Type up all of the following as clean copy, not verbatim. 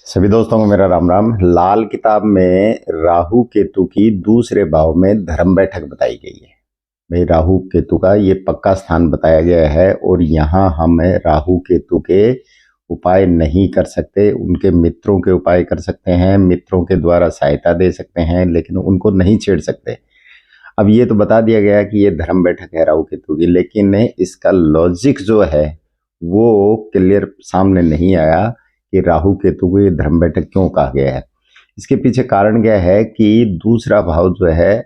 सभी दोस्तों को मेरा राम राम। लाल किताब में राहु केतु की दूसरे भाव में धर्म बैठक बताई गई है। भाई राहु केतु का ये पक्का स्थान बताया गया है और यहाँ हम राहु केतु के उपाय नहीं कर सकते, उनके मित्रों के उपाय कर सकते हैं, मित्रों के द्वारा सहायता दे सकते हैं, लेकिन उनको नहीं छेड़ सकते। अब ये तो बता दिया गया कि ये धर्म बैठक है राहु केतु की, लेकिन इसका लॉजिक जो है वो क्लियर सामने नहीं आया कि राहु केतु को ये धर्म बैठक क्यों कहा गया है। इसके पीछे कारण क्या है कि दूसरा भाव जो है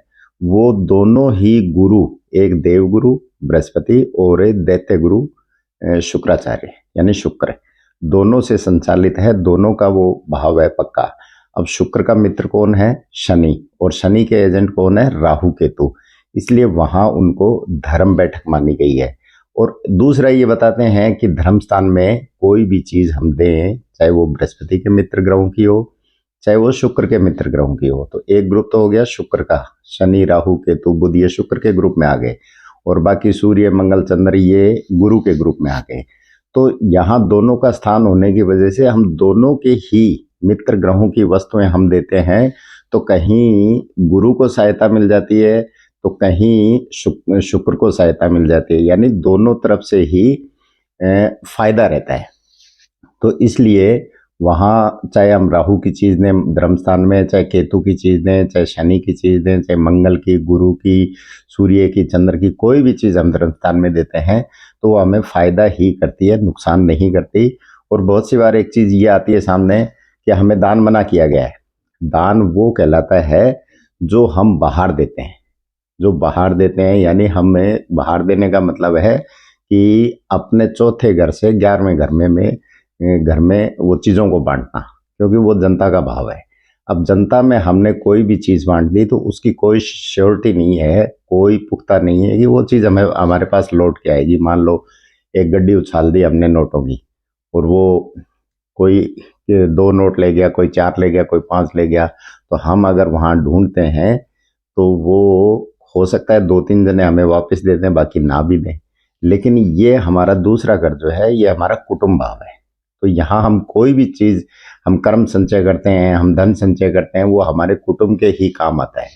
वो दोनों ही गुरु, एक देवगुरु बृहस्पति और एक दैत्य गुरु शुक्राचार्य यानी शुक्र, दोनों से संचालित है, दोनों का वो भाव है पक्का। अब शुक्र का मित्र कौन है? शनि, और शनि के एजेंट कौन है? राहु केतु, इसलिए वहां उनको धर्म बैठक मानी गई है। और दूसरा ये बताते हैं कि धर्म स्थान में कोई भी चीज हम दें, चाहे वो बृहस्पति के मित्र ग्रहों की हो, चाहे वो शुक्र के मित्र ग्रहों की हो, तो एक ग्रुप तो हो गया शुक्र का, शनि राहु केतु बुध ये शुक्र के ग्रुप में आ गए, और बाकी सूर्य मंगल चंद्र ये गुरु के ग्रुप में आ गए। तो यहाँ दोनों का स्थान होने की वजह से हम दोनों के ही मित्र ग्रहों की वस्तुएं हम देते हैं, तो कहीं गुरु को सहायता मिल जाती है तो कहीं शुक्र को सहायता मिल जाती है, यानी दोनों तरफ से ही फायदा रहता है। तो इसलिए वहाँ चाहे हम राहु की चीज दें धर्म स्थान में, चाहे केतु की चीज दें, चाहे शनि की चीज दें, चाहे मंगल की, गुरु की, सूर्य की, चंद्र की, कोई भी चीज हम धर्म स्थान में देते हैं तो वो हमें फायदा ही करती है, नुकसान नहीं करती। और बहुत सी बार एक चीज ये आती है सामने कि हमें दान मना किया गया है। दान वो कहलाता है जो हम बाहर देते हैं, जो बाहर देते हैं, यानी हमें बाहर देने का मतलब है कि अपने चौथे घर से 11वें घर में वो चीज़ों को बांटना, क्योंकि वो जनता का भाव है। अब जनता में हमने कोई भी चीज़ बांट दी तो उसकी कोई श्योरिटी नहीं है, कोई पुख्ता नहीं है कि वो चीज़ हमें हमारे पास लौट के आएगी। मान लो एक गड्डी उछाल दी हमने नोटों की, और वो कोई 2 नोट ले गया, कोई 4 ले गया, कोई 5 ले गया, तो हम अगर वहाँ ढूंढते हैं तो वो हो सकता है 2-3 जने हमें वापस दे दें, बाकी ना भी दें। लेकिन ये हमारा दूसरा घर जो है ये हमारा कुटुंब भाव है। तो यहाँ हम कोई भी चीज, हम कर्म संचय करते हैं, हम धन संचय करते हैं, वो हमारे कुटुंब के ही काम आता है।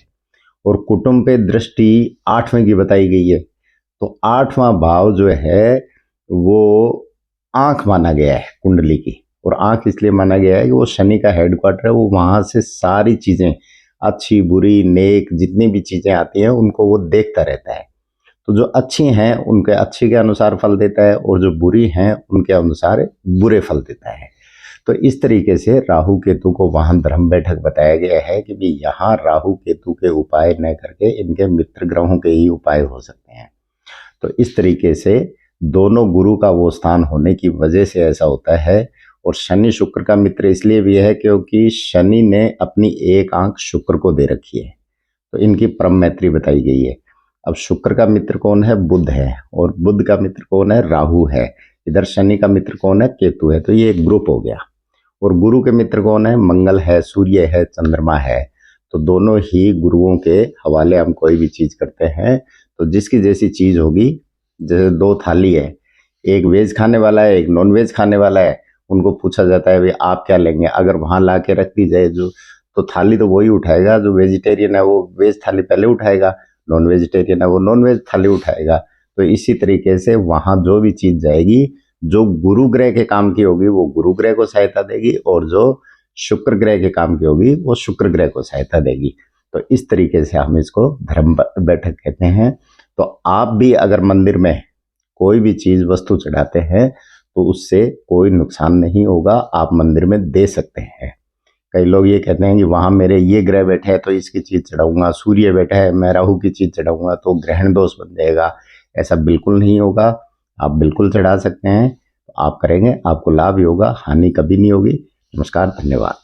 और कुटुंब पे दृष्टि 8वें की बताई गई है, तो 8वां भाव जो है वो आंख माना गया है कुंडली की। और आंख इसलिए माना गया है कि वो शनि का हेडक्वार्टर है, वो वहां से सारी चीजें अच्छी बुरी नेक जितनी भी चीजें आती हैं उनको वो देखता रहता है। तो जो अच्छी हैं उनके अच्छे के अनुसार फल देता है, और जो बुरी हैं उनके अनुसार बुरे फल देता है। तो इस तरीके से राहु केतु को वहां धर्म बैठक बताया गया है कि भी यहाँ राहु केतु के उपाय न करके इनके मित्र ग्रहों के ही उपाय हो सकते हैं। तो इस तरीके से दोनों गुरु का वो स्थान होने की वजह से ऐसा होता है। और शनि शुक्र का मित्र इसलिए भी है क्योंकि शनि ने अपनी एक आंख शुक्र को दे रखी है, तो इनकी परम मैत्री बताई गई है। अब शुक्र का मित्र कौन है? बुध है, और बुध का मित्र कौन है? राहु है। इधर शनि का मित्र कौन है? केतु है। तो ये एक ग्रुप हो गया। और गुरु के मित्र कौन है? मंगल है, सूर्य है, चंद्रमा है। तो दोनों ही गुरुओं के हवाले हम कोई भी चीज करते हैं तो जिसकी जैसी चीज होगी, जैसे 2 थाली है, एक वेज खाने वाला है, एक नॉन वेज खाने वाला है, उनको पूछा जाता है भाई आप क्या लेंगे, अगर वहां ला के रख दी जाए जो, तो थाली तो वही उठाएगा, जो वेजिटेरियन है वो वेज थाली पहले उठाएगा, नॉन वेजिटेरियन है वो नॉन वेज थाली उठाएगा। तो इसी तरीके से वहां जो भी चीज जाएगी, जो गुरु ग्रह के काम की होगी वो गुरु ग्रह को सहायता देगी, और जो शुक्र ग्रह के काम की होगी वो शुक्र ग्रह को सहायता देगी। तो इस तरीके से हम इसको धर्म बैठक कहते हैं। तो आप भी अगर मंदिर में कोई भी चीज वस्तु चढ़ाते हैं तो उससे कोई नुकसान नहीं होगा, आप मंदिर में दे सकते हैं। कई लोग ये कहते हैं कि वहां मेरे ये ग्रह बैठे हैं तो इसकी चीज चढ़ाऊंगा, सूर्य बैठा है मैं राहु की चीज चढ़ाऊंगा तो ग्रहण दोष बन जाएगा। ऐसा बिल्कुल नहीं होगा, आप बिल्कुल चढ़ा सकते हैं। तो आप करेंगे, आपको लाभ ही होगा, हानि कभी नहीं होगी। नमस्कार, धन्यवाद।